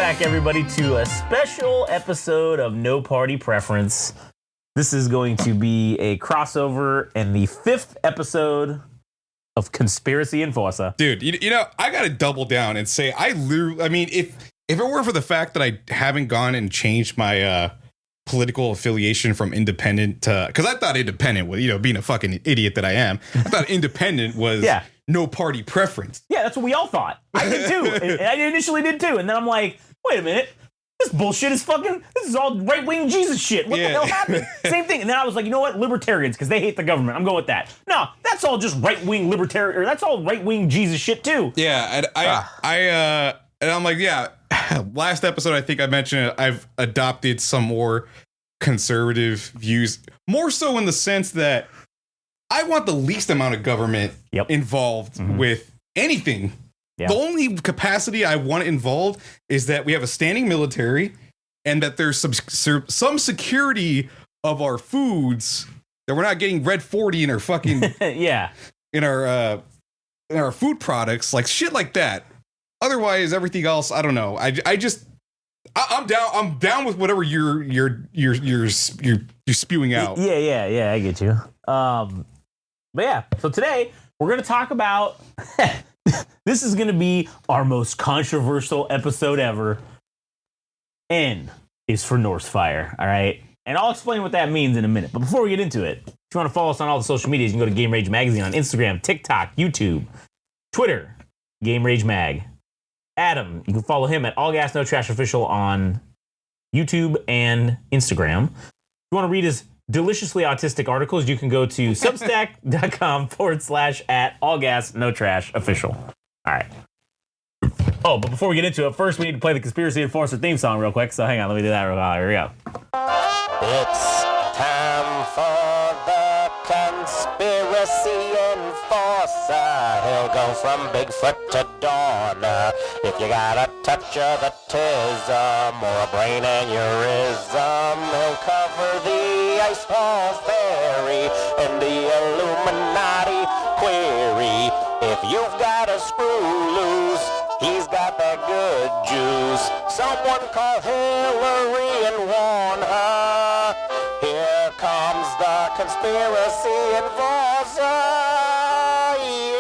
back, everybody, to a special episode of No Party Preference. This is going to be a crossover and the 5th episode of Conspiracy Enforcer. Dude, you know, I got to double down and say if it were for the fact that I haven't gone and changed my political affiliation from independent to, because I thought independent was, being a fucking idiot that I am, I thought independent was no party preference. Yeah, that's what we all thought. I did too. I initially did too. And then I'm like, wait a minute. This bullshit is this is all right-wing Jesus shit. What the hell happened? Same thing. And then I was like, you know what? Libertarians, because they hate the government. I'm going with that. No, that's all just right-wing libertarian, or that's all right-wing Jesus shit too. Yeah, and I'm like, yeah, last episode I think I mentioned it, I've adopted some more conservative views, more so in the sense that I want the least amount of government involved with anything. Yeah. The only capacity I want involved is that we have a standing military and that there's some security of our foods, that we're not getting red 40 in our fucking in our food products, like shit like that. Otherwise, everything else, I don't know. I'm down with whatever you're spewing out. Yeah, I get you. But yeah, so today we're gonna talk about this is gonna be our most controversial episode ever. N is for Norsefire, all right? And I'll explain what that means in a minute. But before we get into it, if you want to follow us on all the social medias, you can go to Game Rage Magazine on Instagram, TikTok, YouTube, Twitter, Game Rage Mag. Adam, you can follow him at All Gas No Trash Official on YouTube and Instagram. If you want to read his deliciously autistic articles, you can go to substack.com/at All Gas No Trash Official. All right. Oh, but before we get into it, first we need to play the Conspiracy Enforcer theme song real quick. So hang on, let me do that real quick. Here we go. It's time for the Conspiracy Enforcer. He'll go from Bigfoot to Dawn. If you got a touch of the tism or a brain aneurysm, he'll cover the Ice Falls Fairy and the Illuminati query. If you've got a screw loose, he's got that good juice. Someone call Hillary and warn her. Here comes the Conspiracy Enforcer.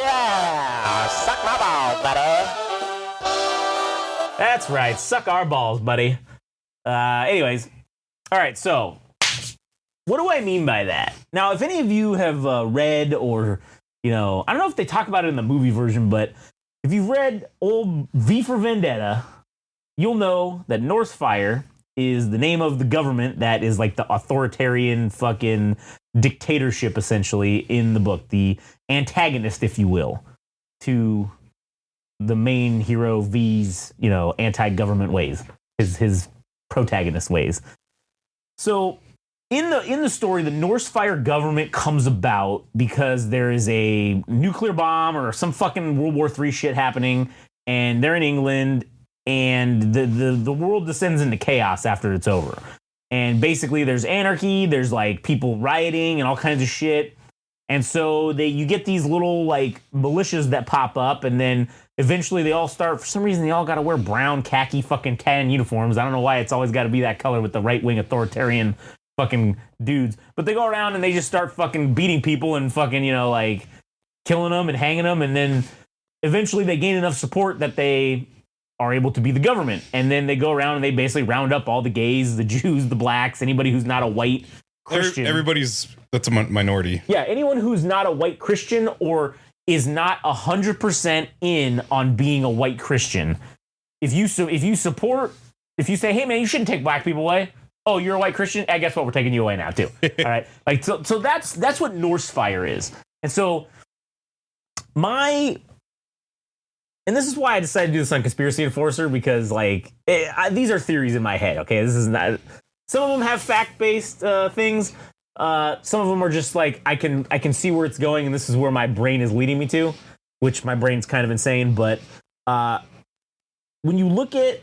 Yeah, suck my balls, buddy. That's right, suck our balls, buddy. Anyways, all right, so what do I mean by that? Now, if any of you have read or, I don't know if they talk about it in the movie version, but if you've read old V for Vendetta, you'll know that Norsefire is the name of the government that is like the authoritarian fucking dictatorship, essentially, in the book. The antagonist, if you will, to the main hero V's, anti-government ways, his protagonist ways. So in the story, the Norsefire government comes about because there is a nuclear bomb or some fucking World War III shit happening, and they're in England, and the world descends into chaos after it's over. And basically there's anarchy, there's like people rioting and all kinds of shit. And so you get these little like militias that pop up, and then eventually they all start, for some reason they all gotta wear brown khaki fucking tan uniforms. I don't know why it's always gotta be that color with the right-wing authoritarian fucking dudes. But they go around and they just start fucking beating people and fucking, like killing them and hanging them. And then eventually they gain enough support that they are able to be the government. And then they go around and they basically round up all the gays, the Jews, the blacks, anybody who's not a white Christian. That's a minority. Yeah, anyone who's not a white Christian or is not 100% in on being a white Christian. If you say, hey man, you shouldn't take black people away. Oh, you're a white Christian? I guess what, we're taking you away now too. All right. Like so that's what Norsefire is. And so and this is why I decided to do this on Conspiracy Enforcer, because these are theories in my head. Okay, this is not. Some of them have fact-based things. Some of them are just like I can see where it's going, and this is where my brain is leading me to, which my brain's kind of insane. But when you look at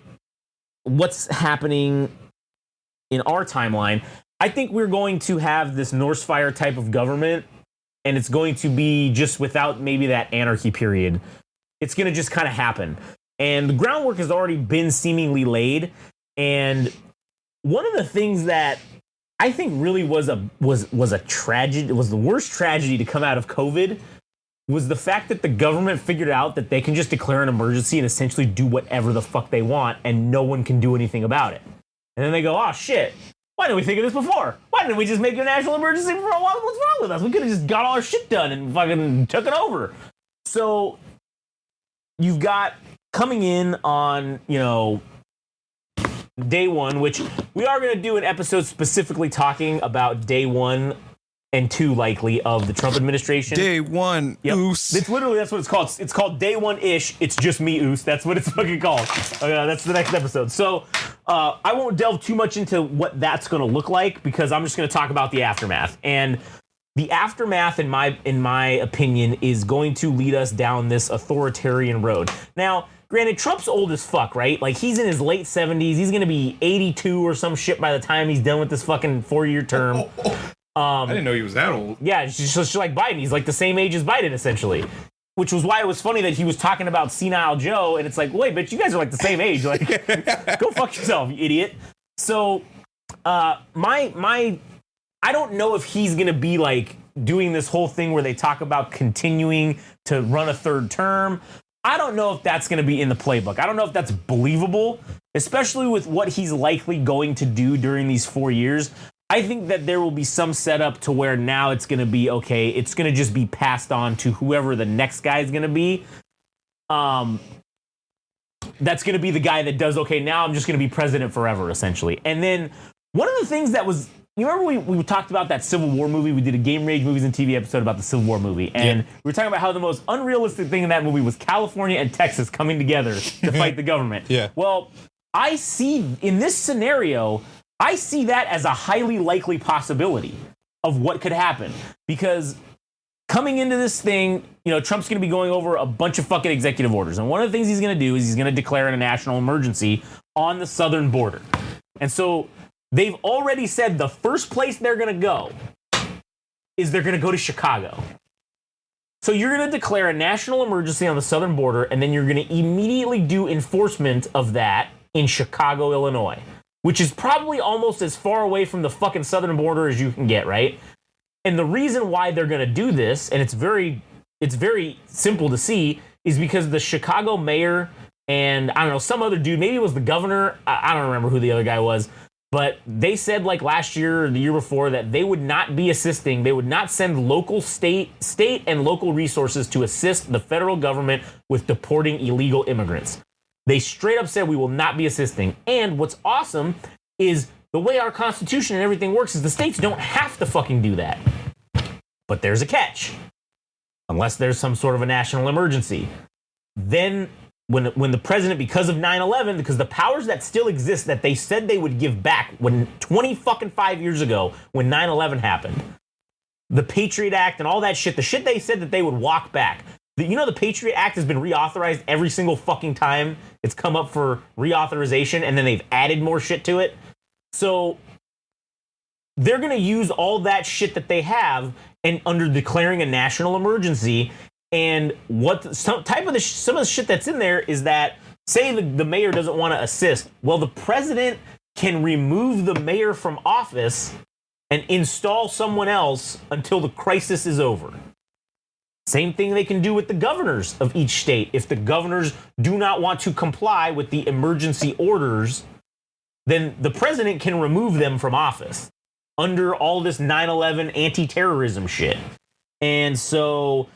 what's happening in our timeline, I think we're going to have this Norsefire type of government, and it's going to be just without maybe that anarchy period. It's going to just kind of happen. And the groundwork has already been seemingly laid. And one of the things that I think really was a tragedy, was the worst tragedy to come out of COVID, was the fact that the government figured out that they can just declare an emergency and essentially do whatever the fuck they want and no one can do anything about it. And then they go, oh shit, why didn't we think of this before? Why didn't we just make a national emergency for a while? What's wrong with us? We could have just got all our shit done and fucking took it over. So you've got coming in on, day one, which we are going to do an episode specifically talking about day 1 and 2 likely of the Trump administration. Day 1, yep. Oos. It's literally, that's what it's called. It's called day 1-ish. It's just me, Oos. That's what it's fucking called. That's the next episode. So I won't delve too much into what that's going to look like because I'm just going to talk about the aftermath. And the aftermath, in my opinion, is going to lead us down this authoritarian road. Now, granted, Trump's old as fuck, right? Like, he's in his late 70s. He's going to be 82 or some shit by the time he's done with this fucking 4-year term. I didn't know he was that old. Yeah, it's just like Biden. He's like the same age as Biden, essentially. Which was why it was funny that he was talking about senile Joe, and it's like, wait, but you guys are like the same age. Like, go fuck yourself, you idiot. So, I don't know if he's going to be like doing this whole thing where they talk about continuing to run a 3rd term. I don't know if that's going to be in the playbook. I don't know if that's believable, especially with what he's likely going to do during these 4 years. I think that there will be some setup to where now it's going to be, okay, it's going to just be passed on to whoever the next guy is going to be. That's going to be the guy that does, okay, now I'm just going to be president forever, essentially. And then one of the things that was, you remember we talked about that Civil War movie? We did a Game Rage Movies and TV episode about the Civil War movie. And we were talking about how the most unrealistic thing in that movie was California and Texas coming together to fight the government. Yeah. Well, I see, in this scenario, I see that as a highly likely possibility of what could happen. Because coming into this thing, Trump's going to be going over a bunch of fucking executive orders. And one of the things he's going to do is he's going to declare a national emergency on the southern border. And so they've already said the first place they're going to go is they're going to go to Chicago. So you're going to declare a national emergency on the southern border, and then you're going to immediately do enforcement of that in Chicago, Illinois, which is probably almost as far away from the fucking southern border as you can get, right? And the reason why they're going to do this, and it's very simple to see, is because the Chicago mayor and, I don't know, some other dude, maybe it was the governor, I don't remember who the other guy was, but they said like last year or the year before that they would not be assisting, they would not send local state and local resources to assist the federal government with deporting illegal immigrants. They straight up said we will not be assisting. And what's awesome is the way our Constitution and everything works is the states don't have to fucking do that. But there's a catch. Unless there's some sort of a national emergency. Then when the president, because of 9/11, because the powers that still exist that they said they would give back when 25 years ago when 9/11 happened, the Patriot Act and all that shit, the shit they said that they would walk back. The Patriot Act has been reauthorized every single fucking time it's come up for reauthorization, and then they've added more shit to it. So they're going to use all that shit that they have and under declaring a national emergency. And some of the shit that's in there is that, say the mayor doesn't want to assist. Well, the president can remove the mayor from office and install someone else until the crisis is over. Same thing they can do with the governors of each state. If the governors do not want to comply with the emergency orders, then the president can remove them from office under all this 9/11 anti-terrorism shit. And so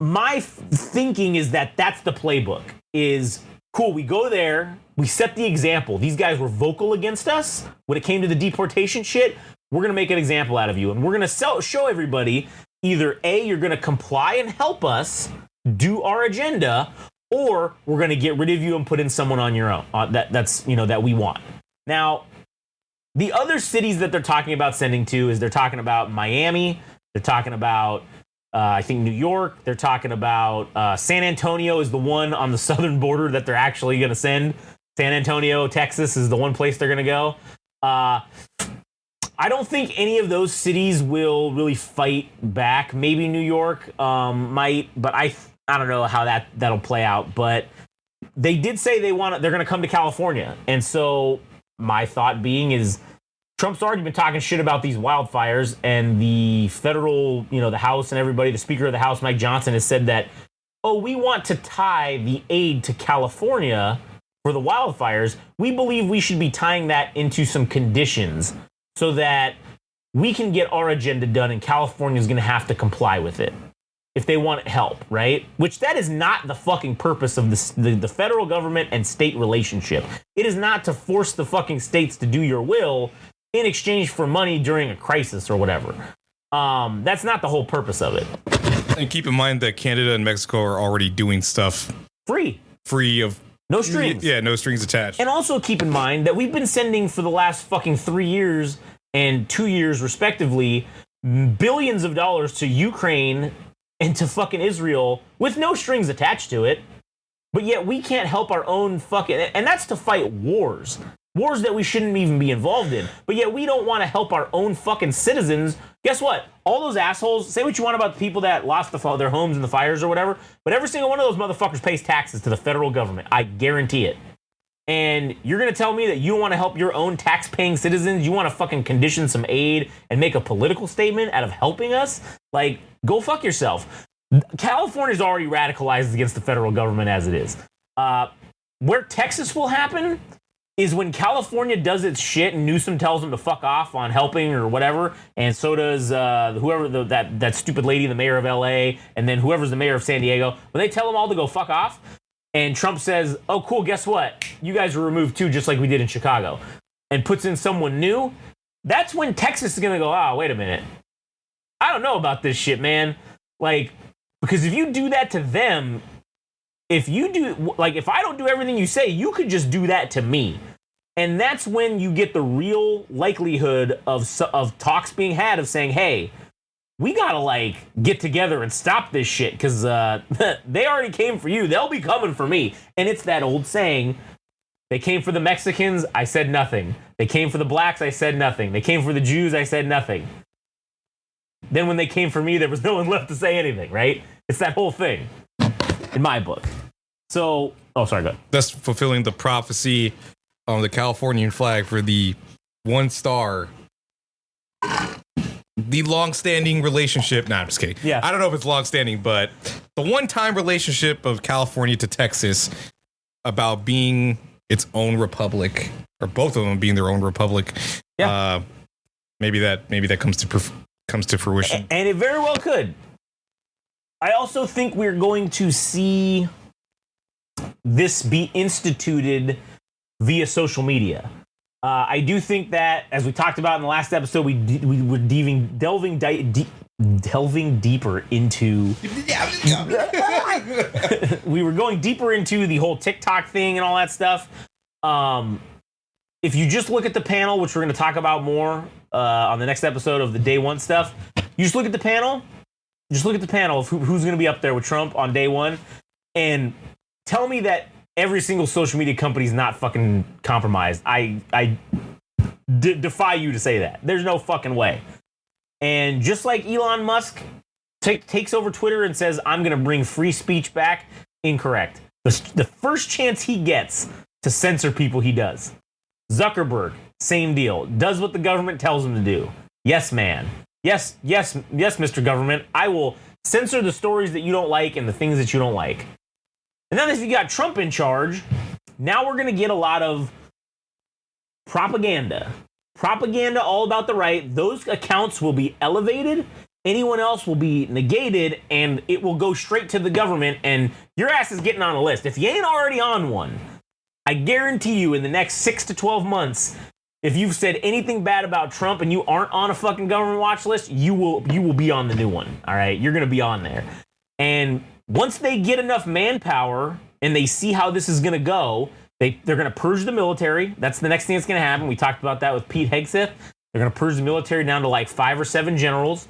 my thinking is that that's the playbook. Is cool, we go there, we set the example. These guys were vocal against us when it came to the deportation shit. We're going to make an example out of you. And we're going to show everybody either A, you're going to comply and help us do our agenda, or we're going to get rid of you and put in someone on your own that we want. Now, the other cities that they're talking about sending to is they're talking about Miami, they're talking about I think New York, they're talking about San Antonio is the one on the southern border that they're actually going to send. San Antonio, Texas is the one place they're going to go. I don't think any of those cities will really fight back. Maybe New York might, but I don't know how that'll play out. But they did say they're going to come to California. And so my thought being is Trump's already been talking shit about these wildfires, and the federal, the House and everybody, the Speaker of the House, Mike Johnson, has said that, we want to tie the aid to California for the wildfires. We believe we should be tying that into some conditions so that we can get our agenda done, and California is going to have to comply with it if they want help, right? Which that is not the fucking purpose of the federal government and state relationship. It is not to force the fucking states to do your will in exchange for money during a crisis or whatever. That's not the whole purpose of it. And keep in mind that Canada and Mexico are already doing stuff free of no strings. Yeah, no strings attached. And also keep in mind that we've been sending for the last fucking 3 years and 2 years respectively billions of dollars to Ukraine and to fucking Israel with no strings attached to it. But yet we can't help our own fucking, and that's to fight wars that we shouldn't even be involved in. But yet we don't want to help our own fucking citizens. Guess what? All those assholes, say what you want about the people that lost their homes in the fires or whatever, but every single one of those motherfuckers pays taxes to the federal government. I guarantee it. And you're going to tell me that you don't want to help your own tax-paying citizens? You want to fucking condition some aid and make a political statement out of helping us? Like, go fuck yourself. California's already radicalized against the federal government as it is. Where Texas will happen is when California does its shit and Newsom tells them to fuck off on helping or whatever, and so does whoever that stupid lady, the mayor of LA, and then whoever's the mayor of San Diego. When they tell them all to go fuck off, and Trump says, "Oh, cool, guess what? You guys were removed too, just like we did in Chicago," and puts in someone new, that's when Texas is gonna go, wait a minute. I don't know about this shit, man. Like, because if you do that to them, if I don't do everything you say, you could just do that to me. And that's when you get the real likelihood of talks being had of saying, hey, we gotta get together and stop this shit because they already came for you. They'll be coming for me. And it's that old saying, they came for the Mexicans, I said nothing. They came for the blacks, I said nothing. They came for the Jews, I said nothing. Then when they came for me, there was no one left to say anything, right? It's that whole thing, in my book. So, sorry, go ahead. That's fulfilling the prophecy on the Californian flag for the one star, the long-standing relationship. Nah, I'm just kidding. Yeah. I don't know if it's long-standing, but the one-time relationship of California to Texas about being its own republic, or both of them being their own republic. Yeah. Maybe that comes to fruition. And it very well could. I also think we're going to see this be instituted via social media. I do think that, as we talked about in the last episode, we were delving deeper into. We were going deeper into the whole TikTok thing and all that stuff. If you just look at the panel, which we're going to talk about more on the next episode of the day one stuff, you just look at the panel. Just look at the panel of who's going to be up there with Trump on day one, and tell me that every single social media company is not fucking compromised. I defy you to say that. There's no fucking way. And just like Elon Musk takes over Twitter and says, I'm going to bring free speech back, incorrect. The first chance he gets to censor people, he does. Zuckerberg, same deal. Does what the government tells him to do. Yes, man. Yes, Mr. Government. I will censor the stories that you don't like and the things that you don't like. And then if you got Trump in charge, now we're going to get a lot of propaganda. Propaganda all about the right. Those accounts will be elevated. Anyone else will be negated, and it will go straight to the government, and your ass is getting on a list. If you ain't already on one, I guarantee you in the next 6 to 12 months, if you've said anything bad about Trump and you aren't on a fucking government watch list, you will be on the new one. All right, you're going to be on there. And once they get enough manpower and they see how this is going to go, they're going to purge the military. That's the next thing that's going to happen. We talked about that with Pete Hegseth. They're going to purge the military down to 5 or 7 generals,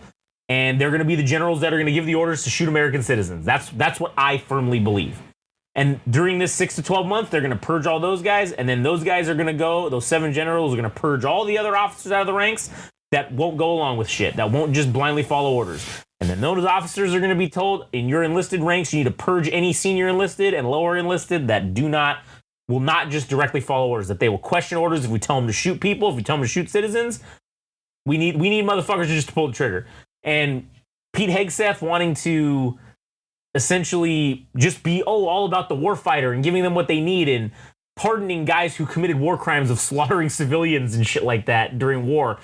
and they're going to be the generals that are going to give the orders to shoot American citizens. That's what I firmly believe. And during this 6 to 12 months, they're going to purge all those guys, and then those guys are going to go, those 7 generals are going to purge all the other officers out of the ranks that won't go along with shit, that won't just blindly follow orders. And then those officers are going to be told in your enlisted ranks, you need to purge any senior enlisted and lower enlisted that will not just directly follow orders, that they will question orders if we tell them to shoot people, if we tell them to shoot citizens. We need motherfuckers just to pull the trigger. And Pete Hegseth wanting to essentially just be all about the warfighter and giving them what they need and pardoning guys who committed war crimes of slaughtering civilians and shit like that during war.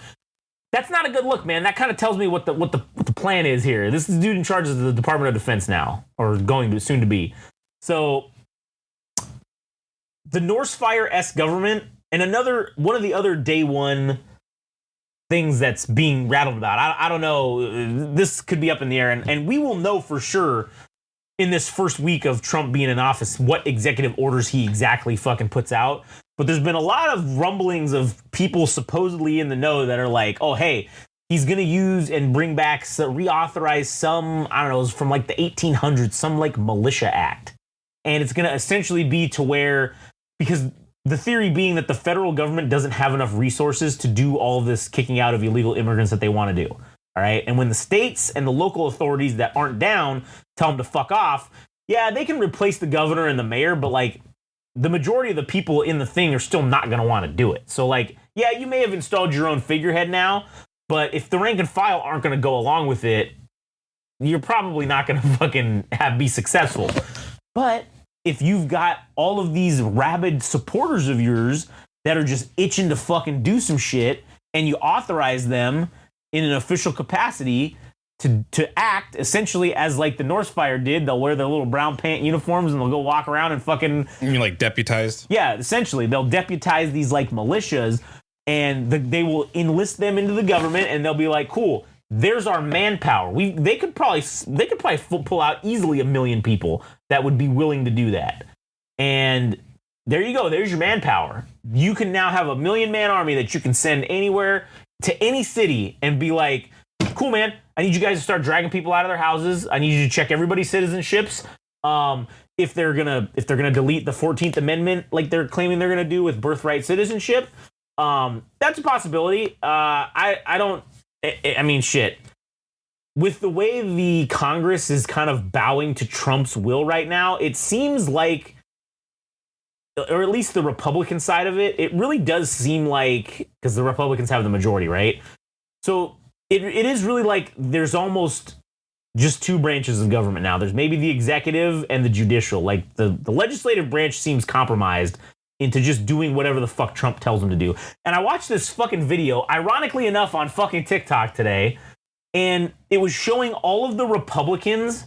That's not a good look, man. That kind of tells me what the plan is here. This is the dude in charge of the Department of Defense now, or soon to be. So the Norsefire-esque government, and one of the other day one things that's being rattled about. I don't know. This could be up in the air, and we will know for sure in this first week of Trump being in office what executive orders he exactly fucking puts out. But there's been a lot of rumblings of people supposedly in the know that are like, oh, hey, he's going to use and bring back, reauthorize some, I don't know, it was from like the 1800s, some like militia act. And it's going to essentially be to where, because the theory being that the federal government doesn't have enough resources to do all of this kicking out of illegal immigrants that they want to do. All right. And when the states and the local authorities that aren't down tell them to fuck off, yeah, they can replace the governor and the mayor, but like the majority of the people in the thing are still not going to want to do it. So like, yeah, you may have installed your own figurehead now, but if the rank and file aren't going to go along with it, you're probably not going to fucking be successful. But if you've got all of these rabid supporters of yours that are just itching to fucking do some shit, and you authorize them in an official capacity to act essentially as like the Norsefire did, they'll wear their little brown pant uniforms and they'll go walk around and fucking... You mean like deputized? Yeah, essentially. They'll deputize these like militias, and they will enlist them into the government, and they'll be like, cool, there's our manpower. They could probably pull out easily 1 million people that would be willing to do that. And there you go. There's your manpower. You can now have a 1 million man army that you can send anywhere to any city and be like, cool, man, I need you guys to start dragging people out of their houses. I need you to check everybody's citizenships. If they're gonna delete the 14th Amendment like they're claiming they're gonna do with birthright citizenship, that's a possibility. I mean, shit. With the way the Congress is kind of bowing to Trump's will right now, it seems like, or at least the Republican side of it, it really does seem like, because the Republicans have the majority, right? So it is really like there's almost just two branches of government now. There's maybe the executive and the judicial. Like the legislative branch seems compromised into just doing whatever the fuck Trump tells them to do. And I watched this fucking video, ironically enough, on fucking TikTok today, and it was showing all of the Republicans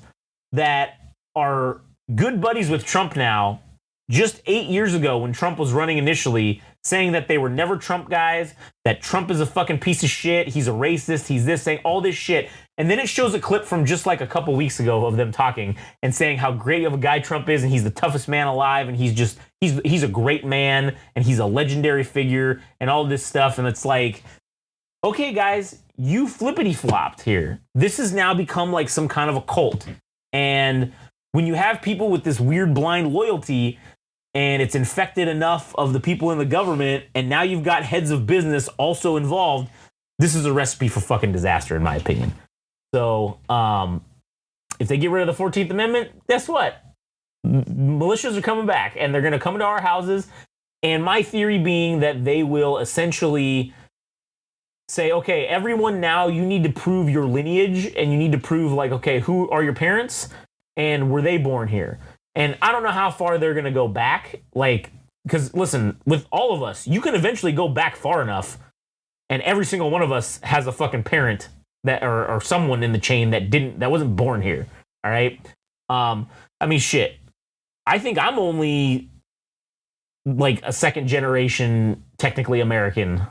that are good buddies with Trump now, just 8 years ago when Trump was running initially, saying that they were never Trump guys, that Trump is a fucking piece of shit, he's a racist, he's this, saying all this shit. And then it shows a clip from just like a couple weeks ago of them talking and saying how great of a guy Trump is, and he's the toughest man alive, and he's a great man, and he's a legendary figure, and all this stuff. And it's like, okay, guys, you flippity flopped here. This has now become like some kind of a cult. And when you have people with this weird blind loyalty, and it's infected enough of the people in the government, and now you've got heads of business also involved, this is a recipe for fucking disaster, in my opinion. So, if they get rid of the 14th Amendment, guess what? Militias are coming back, and they're going to come into our houses. And my theory being that they will essentially say, okay, everyone now, you need to prove your lineage, and you need to prove, like, okay, who are your parents, and were they born here? And I don't know how far they're going to go back. Like, because listen, with all of us, you can eventually go back far enough, and every single one of us has a fucking parent that, or someone in the chain that wasn't born here. All right. I mean, shit. I think I'm only like a second generation, technically American,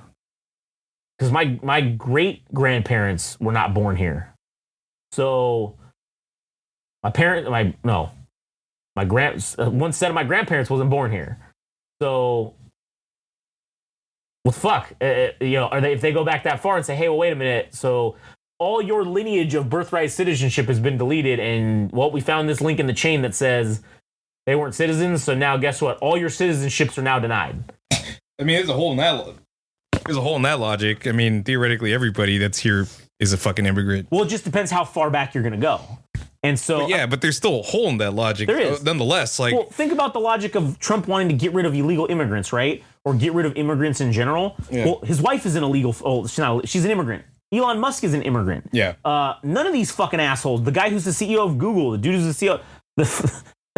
because my great grandparents were not born here. So one set of my grandparents wasn't born here. So, well, fuck, if they go back that far and say, hey, well, wait a minute, so all your lineage of birthright citizenship has been deleted, and well, we found this link in the chain that says they weren't citizens, so now guess what? All your citizenships are now denied. I mean, there's a hole in that logic. I mean, theoretically, everybody that's here is a fucking immigrant. Well, it just depends how far back you're gonna go. And so, But there's still a hole in that logic. There is. Nonetheless, like, well, think about the logic of Trump wanting to get rid of illegal immigrants, right? Or get rid of immigrants in general. Yeah. Well, his wife is an illegal. Oh, she's an immigrant. Elon Musk is an immigrant. Yeah. None of these fucking assholes. The guy who's the CEO of Google, the dude who's the CEO.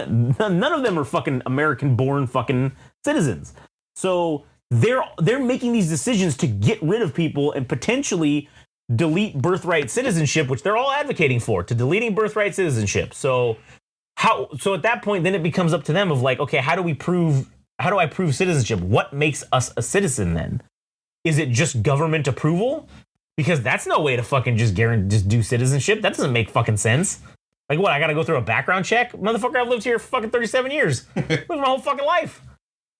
None of them are fucking American-born fucking citizens. So they're making these decisions to get rid of people and potentially delete birthright citizenship, which they're all advocating for, to deleting birthright citizenship. So at that point, then it becomes up to them of like, okay, how do I prove citizenship? What makes us a citizen then? Is it just government approval? Because that's no way to fucking just do citizenship. That doesn't make fucking sense. Like what, I gotta go through a background check? Motherfucker, I've lived here for fucking 37 years. Lived my whole fucking life.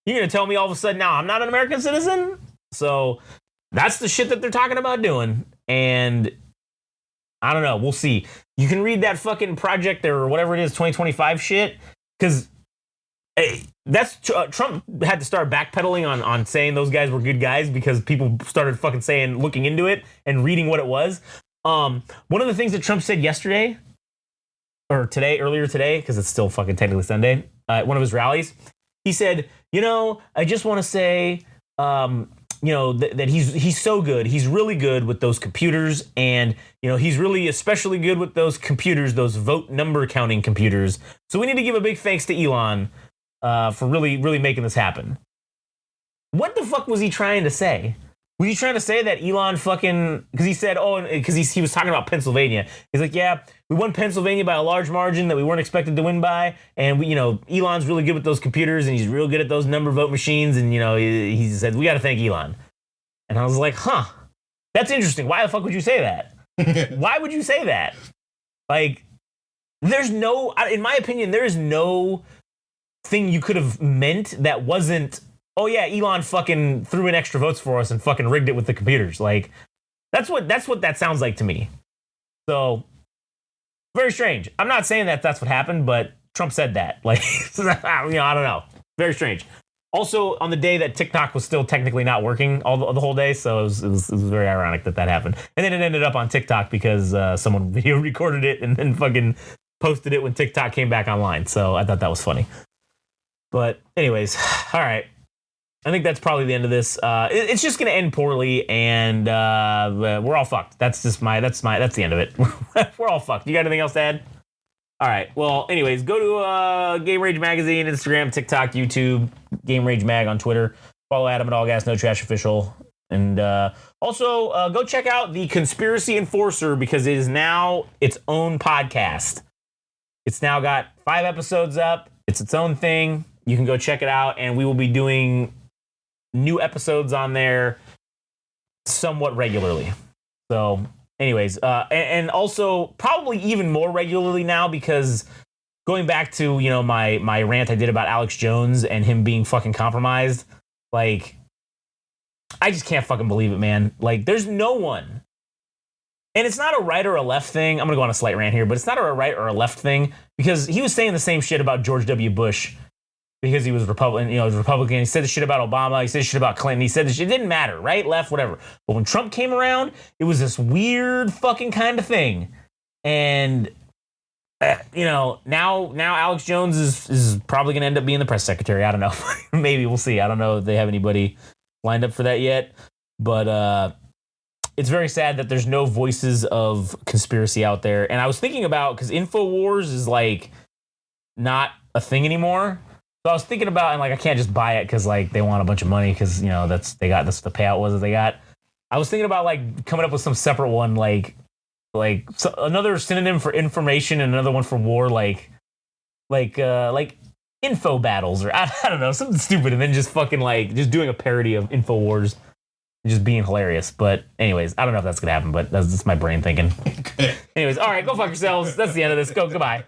You're gonna tell me all of a sudden now I'm not an American citizen? So that's the shit that they're talking about doing. And I don't know. We'll see. You can read that fucking project or whatever it is, 2025 shit. Because Trump had to start backpedaling on saying those guys were good guys because people started fucking looking into it and reading what it was. One of the things that Trump said yesterday or earlier today, because it's still fucking technically Sunday, at one of his rallies, he said, I just want to say, that he's so good. He's really good with those computers. And, he's really especially good with those computers, those vote number counting computers. So we need to give a big thanks to Elon for really, really making this happen. What the fuck was he trying to say? Was he trying to say that Elon fucking, because he said, because he was talking about Pennsylvania. He's like, yeah, we won Pennsylvania by a large margin that we weren't expected to win by. And Elon's really good with those computers and he's real good at those number vote machines. And, he said, we got to thank Elon. And I was like, that's interesting. Why the fuck would you say that? Why would you say that? Like, in my opinion, there is no thing you could have meant that wasn't, oh yeah, Elon fucking threw in extra votes for us and fucking rigged it with the computers. Like, that's what that sounds like to me. So, very strange. I'm not saying that that's what happened, but Trump said that. Like, I don't know. Very strange. Also, on the day that TikTok was still technically not working the whole day, so it was very ironic that happened. And then it ended up on TikTok because someone video recorded it and then fucking posted it when TikTok came back online. So I thought that was funny. But anyways, all right. I think that's probably the end of this. It's just going to end poorly, and we're all fucked. That's the end of it. We're all fucked. You got anything else to add? All right. Well, anyways, go to Game Rage Magazine, Instagram, TikTok, YouTube, Game Rage Mag on Twitter. Follow Adam at All Gas No Trash Official, and also go check out the Conspiracy Enforcer because it is now its own podcast. It's now got 5 episodes up. It's its own thing. You can go check it out, and we will be doing new episodes on there somewhat regularly. So anyways, and also probably even more regularly now because going back to, my rant I did about Alex Jones and him being fucking compromised, like, I just can't fucking believe it, man. Like, there's no one. And it's not a right or a left thing. I'm going to go on a slight rant here, but it's not a right or a left thing because he was saying the same shit about George W. Bush because he was Republican, he was Republican. He said the shit about Obama. He said the shit about Clinton. He said the shit. It didn't matter, right, left, whatever. But when Trump came around, it was this weird fucking kind of thing. And, now Alex Jones is probably going to end up being the press secretary. I don't know. Maybe we'll see. I don't know if they have anybody lined up for that yet. But it's very sad that there's no voices of conspiracy out there. And I was thinking about, because InfoWars is like not a thing anymore. So I was thinking about, and like I can't just buy it because like they want a bunch of money because that's the payout was that they got. I was thinking about like coming up with some separate one, like another synonym for information and another one for war, like info battles or I don't know, something stupid, and then just fucking like just doing a parody of InfoWars, just being hilarious. But anyways, I don't know if that's gonna happen, but that's my brain thinking. Anyways, all right, go fuck yourselves. That's the end of this. Goodbye.